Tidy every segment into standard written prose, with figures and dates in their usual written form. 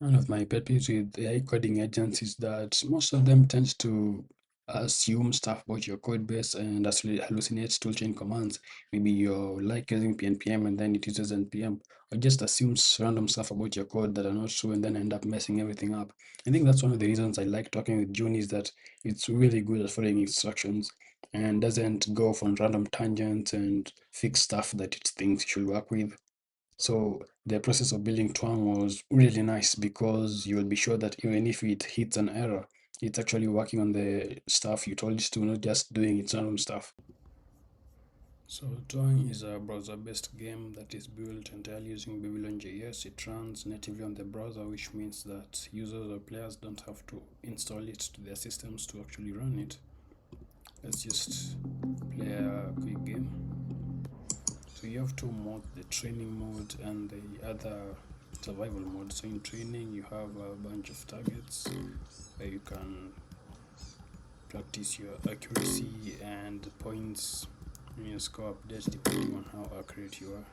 One of my pet peeves with AI coding agents is that most of them tend to assume stuff about your code base and actually hallucinate toolchain commands. Maybe you're like using PNPM and then it uses NPM, or just assumes random stuff about your code that are not true and then end up messing everything up. I think that's one of the reasons I like talking with June is that it's really good at following instructions and doesn't go off on random tangents and fix stuff that it thinks you should work with. So the process of building Twang was really nice because you'll be sure that even if it hits an error, it's actually working on the stuff you told it to, not just doing its own stuff. So Twang is a browser-based game that is built entirely using Babylon.js. It runs natively on the browser, which means that users or players don't have to install it to their systems to actually run it. Let's just play a quick game. So you have two modes, the training mode and the other survival mode. So in training you have a bunch of targets where you can practice your accuracy and points in your score updates depending on how accurate you are.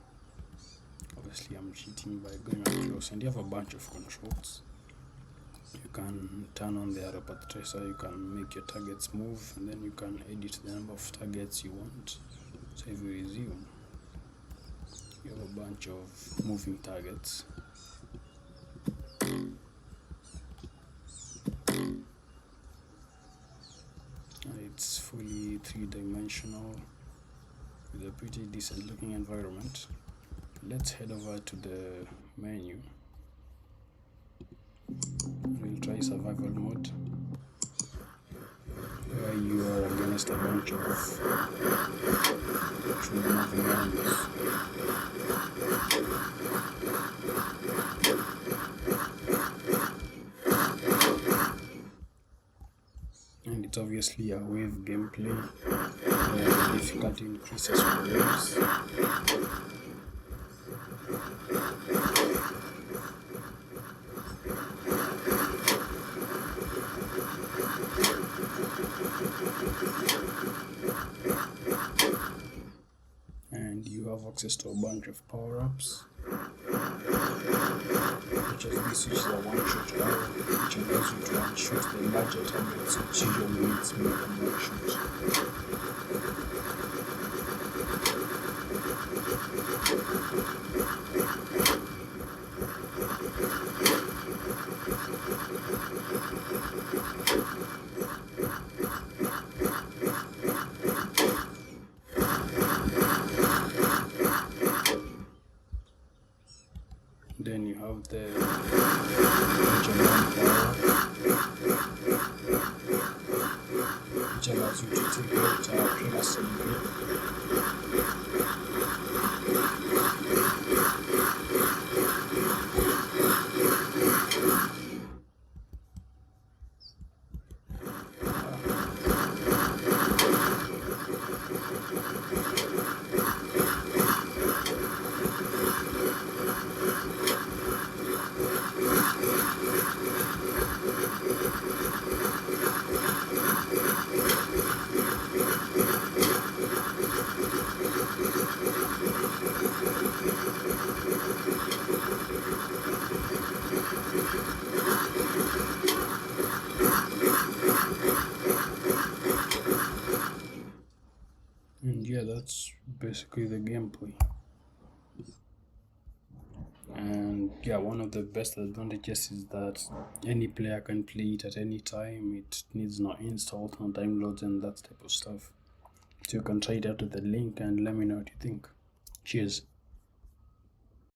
Obviously I'm cheating by going up close, and you have a bunch of controls. You can turn on the arrow path tracer, you can make your targets move, and then you can edit the number of targets you want. So if you resume, you have a bunch of moving targets. It's fully three-dimensional with a pretty decent looking environment. Let's head over to the menu. We'll try survival mode, where you are against a bunch of moving enemies. And it's obviously a wave gameplay where the difficulty increases for waves. And you have access to a bunch of power-ups, such as this, which is a one-shot arrow, which allows you to one-shoot the larger targets, which usually needs more than one shot. Then you have the which allows you to take out previous grip. And yeah, that's basically the gameplay. And yeah, one of the best advantages is that any player can play it at any time. It needs no install, no downloads, and that type of stuff. So you can try it out with the link and let me know what you think. Cheers.